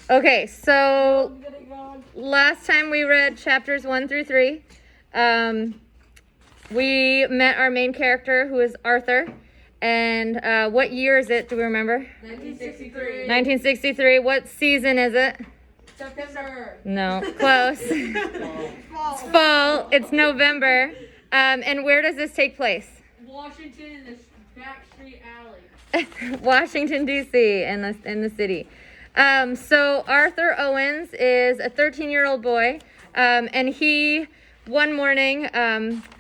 Okay, so last time we read chapters 1 through 3. We met our main character, who is Arthur. And what year is it? Do we remember? 1963. 1963. What season is it? September. No, close. It's fall. It's November. And where does this take place? Washington, the back street alley. Washington, D.C. in the city. So Arthur Owens is a 13-year-old boy, and he one morning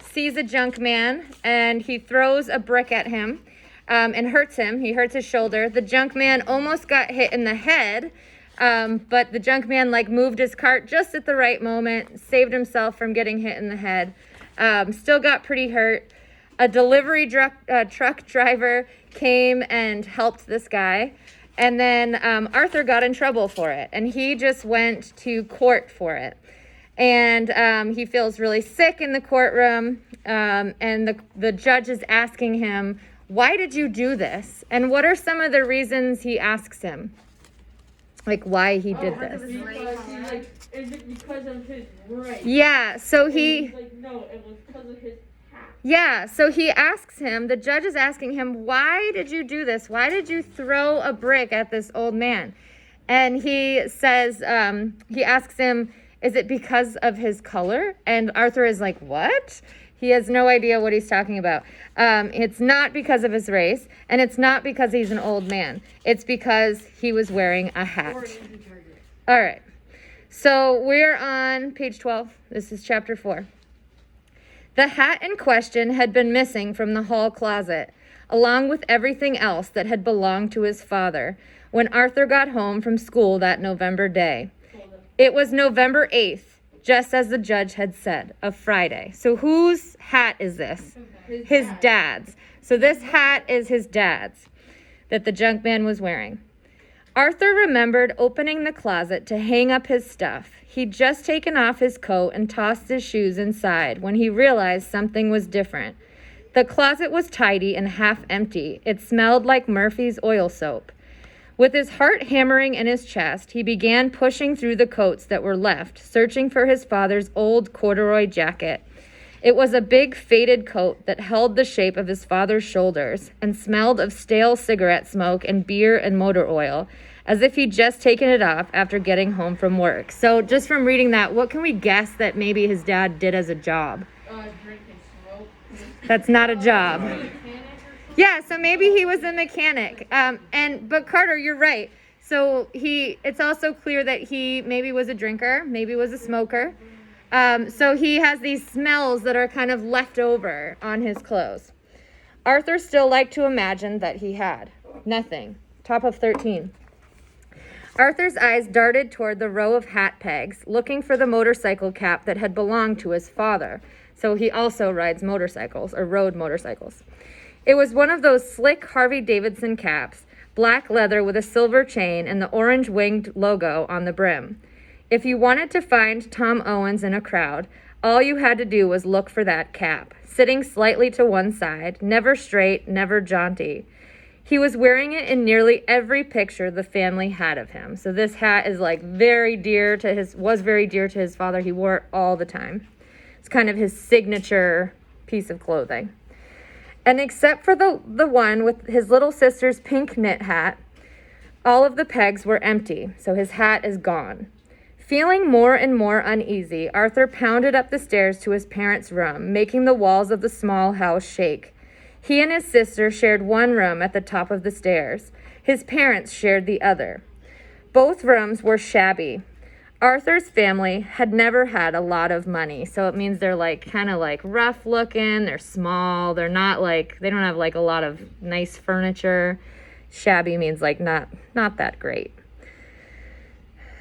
sees a junk man, and he throws a brick at him and hurts him. He hurts his shoulder. The junk man almost got hit in the head, but the junk man moved his cart just at the right moment, saved himself from getting hit in the head. Still got pretty hurt. A delivery truck driver came and helped this guy. And then Arthur got in trouble for it. And he just went to court for it. And he feels really sick in the courtroom. And the judge is asking him, why did you do this? And what are some of the reasons he asks him? Why he did this. Is it because of his race? Yeah, so He's like, no, it was because of his hat. Yeah, so he asks him, the judge is asking him, why did you do this? Why did you throw a brick at this old man? And he says, he asks him, is it because of his color? And Arthur is like, what? He has no idea what he's talking about. It's not because of his race, and it's not because he's an old man. It's because he was wearing a hat. All right. So we're on page 12. This is chapter 4. The hat in question had been missing from the hall closet, along with everything else that had belonged to his father, when Arthur got home from school that November day. It was November 8th, just as the judge had said, a Friday. So whose hat is this? His dad's. So this hat is his dad's that the junk man was wearing. Arthur remembered opening the closet to hang up his stuff. He'd just taken off his coat and tossed his shoes inside when he realized something was different. The closet was tidy and half empty. It smelled like Murphy's oil soap. With his heart hammering in his chest, he began pushing through the coats that were left, searching for his father's old corduroy jacket. It was a big, faded coat that held the shape of his father's shoulders and smelled of stale cigarette smoke and beer and motor oil, as if he'd just taken it off after getting home from work. So just from reading that, what can we guess that maybe his dad did as a job? Drink and smoke. That's not a job. Yeah, so maybe he was a mechanic. But Carter, you're right. So it's also clear that he maybe was a drinker, maybe was a smoker. So he has these smells that are kind of left over on his clothes. Arthur still liked to imagine that he had nothing. Top of 13. Arthur's eyes darted toward the row of hat pegs, looking for the motorcycle cap that had belonged to his father. So he also rides motorcycles, or rode motorcycles. It was one of those slick Harley Davidson caps, black leather with a silver chain and the orange winged logo on the brim. If you wanted to find Tom Owens in a crowd, all you had to do was look for that cap, sitting slightly to one side, never straight, never jaunty. He was wearing it in nearly every picture the family had of him. So this hat is was very dear to his father. He wore it all the time. It's kind of his signature piece of clothing. And except for the one with his little sister's pink knit hat, all of the pegs were empty, so his hat is gone. Feeling more and more uneasy, Arthur pounded up the stairs to his parents' room, making the walls of the small house shake. He and his sister shared one room at the top of the stairs. His parents shared the other. Both rooms were shabby. Arthur's family had never had a lot of money, so it means they're kind of rough looking, they're small, they're not they don't have a lot of nice furniture. Shabby means not that great.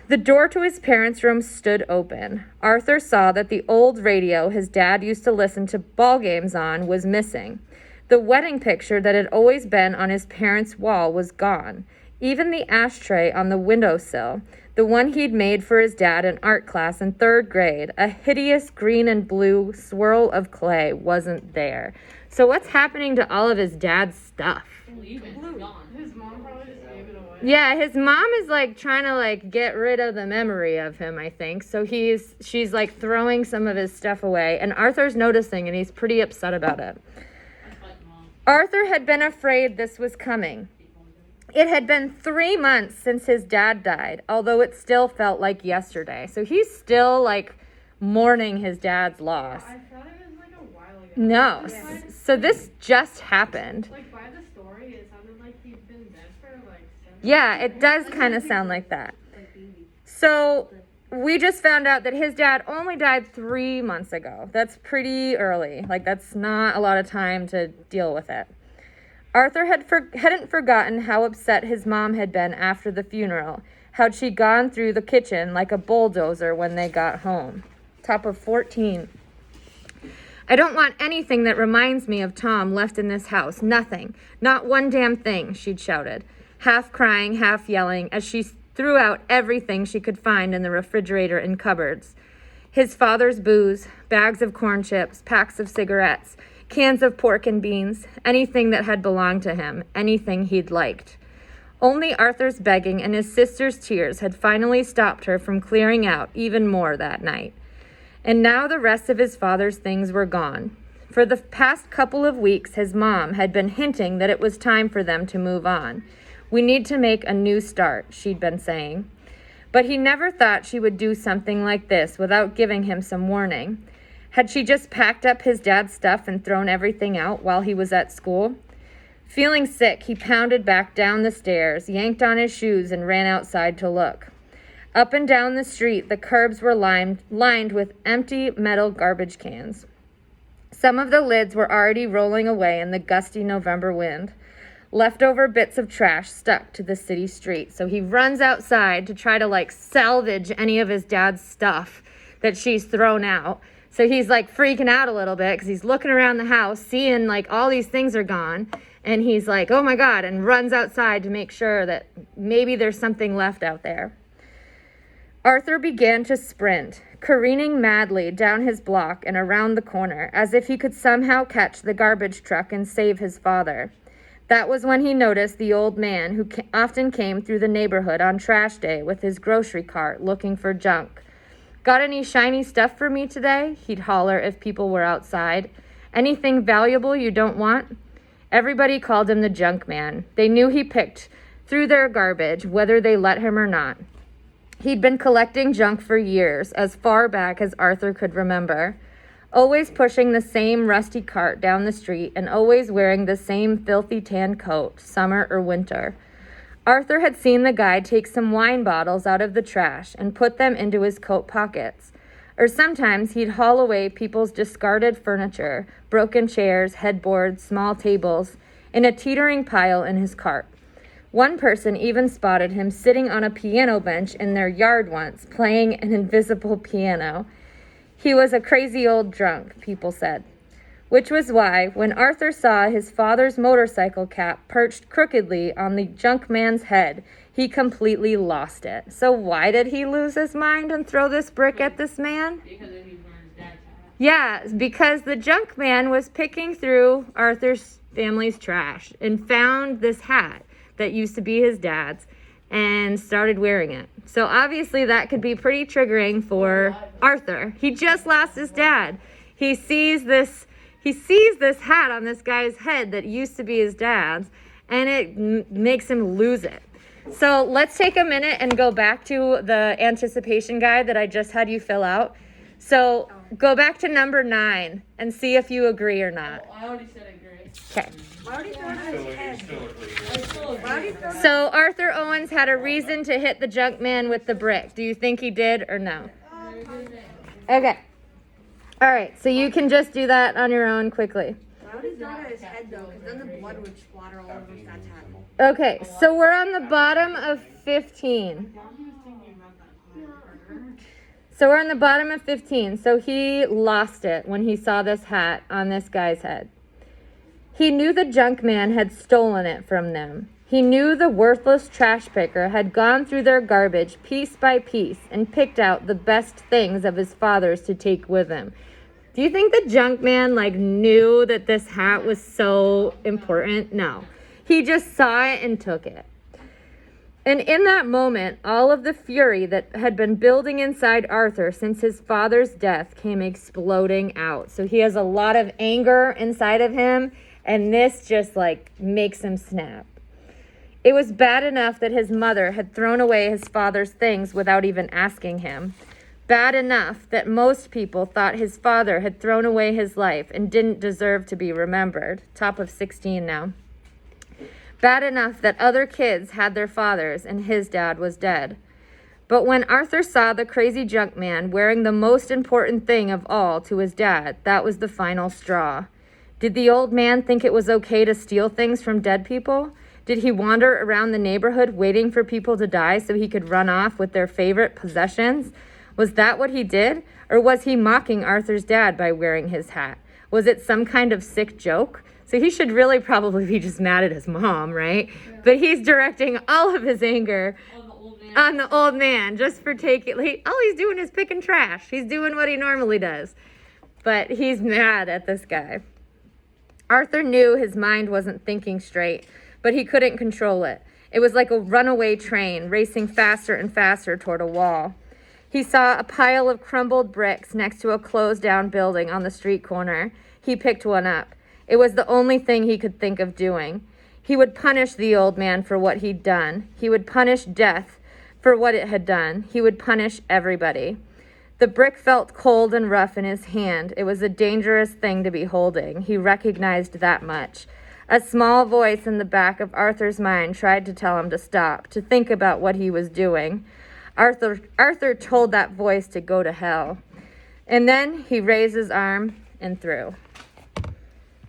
The door to his parents' room stood open. Arthur saw that the old radio his dad used to listen to ball games on was missing. The wedding picture that had always been on his parents' wall was gone. Even the ashtray on the windowsill The one he'd made for his dad in art class in 3rd grade, a hideous green and blue swirl of clay, wasn't there. So what's happening to all of his dad's stuff? Leaving. Gone. His mom probably just gave it away. Yeah, his mom is like trying to like get rid of the memory of him, I think. So she's like throwing some of his stuff away, and Arthur's noticing and he's pretty upset about it. Arthur had been afraid this was coming. It had been 3 months since his dad died, although it still felt like yesterday. So he's still like mourning his dad's loss. I thought it was like a while ago. No. Yeah. So this just happened. Like by the story, it sounded like he'd been dead for like 7 Yeah, it does kind of sound like that. So we just found out that his dad only died 3 months ago. That's pretty early. Like, that's not a lot of time to deal with it. Arthur hadn't forgotten how upset his mom had been after the funeral, how she'd gone through the kitchen like a bulldozer when they got home. Top of 14. I don't want anything that reminds me of Tom left in this house. Nothing. Not one damn thing, she'd shouted, half crying, half yelling, as she threw out everything she could find in the refrigerator and cupboards. His father's booze, bags of corn chips, packs of cigarettes, cans of pork and beans, anything that had belonged to him, anything he'd liked. Only Arthur's begging and his sister's tears had finally stopped her from clearing out even more that night. And now the rest of his father's things were gone. For the past couple of weeks, his mom had been hinting that it was time for them to move on. We need to make a new start, she'd been saying. But he never thought she would do something like this without giving him some warning. Had she just packed up his dad's stuff and thrown everything out while he was at school? Feeling sick, he pounded back down the stairs, yanked on his shoes, and ran outside to look. Up and down the street, the curbs were lined with empty metal garbage cans. Some of the lids were already rolling away in the gusty November wind. Leftover bits of trash stuck to the city street. So he runs outside to try to salvage any of his dad's stuff that she's thrown out. So he's freaking out a little bit because he's looking around the house, seeing all these things are gone. And he's like, oh my God, and runs outside to make sure that maybe there's something left out there. Arthur began to sprint, careening madly down his block and around the corner, as if he could somehow catch the garbage truck and save his father. That was when he noticed the old man who often came through the neighborhood on trash day with his grocery cart looking for junk. Got any shiny stuff for me today? He'd holler if people were outside. Anything valuable you don't want? Everybody called him the junk man. They knew he picked through their garbage, whether they let him or not. He'd been collecting junk for years, as far back as Arthur could remember, always pushing the same rusty cart down the street and always wearing the same filthy tan coat, summer or winter. Arthur had seen the guy take some wine bottles out of the trash and put them into his coat pockets. Or sometimes he'd haul away people's discarded furniture, broken chairs, headboards, small tables, in a teetering pile in his cart. One person even spotted him sitting on a piano bench in their yard once, playing an invisible piano. He was a crazy old drunk, people said. Which was why, when Arthur saw his father's motorcycle cap perched crookedly on the junk man's head, he completely lost it. So why did he lose his mind and throw this brick at this man? Because he was wearing his dad's hat. Yeah, because the junk man was picking through Arthur's family's trash and found this hat that used to be his dad's and started wearing it. So obviously that could be pretty triggering for Arthur. He just lost his dad. He sees this hat on this guy's head that used to be his dad's, and it makes him lose it. So let's take a minute and go back to the anticipation guide that I just had you fill out. So go back to number 9 and see if you agree or not. I already said I agree. Okay. Still agree. So Arthur Owens had a reason to hit the junk man with the brick. Do you think he did or no? Okay. All right. So you can just do that on your own quickly. Why would he throw it at his head though? Because then the blood would splatter all over his dad's hat. Okay. So we're on the bottom of 15. So we're on the bottom of 15. So he lost it when he saw this hat on this guy's head. He knew the junk man had stolen it from them. He knew the worthless trash picker had gone through their garbage piece by piece and picked out the best things of his father's to take with him. Do you think the junk man knew that this hat was so important? No. He just saw it and took it. And in that moment, all of the fury that had been building inside Arthur since his father's death came exploding out. So he has a lot of anger inside of him, and this just makes him snap. It was bad enough that his mother had thrown away his father's things without even asking him. Bad enough that most people thought his father had thrown away his life and didn't deserve to be remembered. Top of 16 now. Bad enough that other kids had their fathers and his dad was dead. But when Arthur saw the crazy junk man wearing the most important thing of all to his dad, that was the final straw. Did the old man think it was okay to steal things from dead people? Did he wander around the neighborhood waiting for people to die so he could run off with their favorite possessions? Was that what he did? Or was he mocking Arthur's dad by wearing his hat? Was it some kind of sick joke? So he should really probably be just mad at his mom, right? Yeah. But he's directing all of his anger on the old man just for taking, all he's doing is picking trash. He's doing what he normally does. But he's mad at this guy. Arthur knew his mind wasn't thinking straight, but he couldn't control it. It was like a runaway train racing faster and faster toward a wall. He saw a pile of crumbled bricks next to a closed-down building on the street corner. He picked one up. It was the only thing he could think of doing. He would punish the old man for what he'd done. He would punish death for what it had done. He would punish everybody. The brick felt cold and rough in his hand. It was a dangerous thing to be holding. He recognized that much. A small voice in the back of Arthur's mind tried to tell him to stop, to think about what he was doing. Arthur told that voice to go to hell. And then he raised his arm and threw.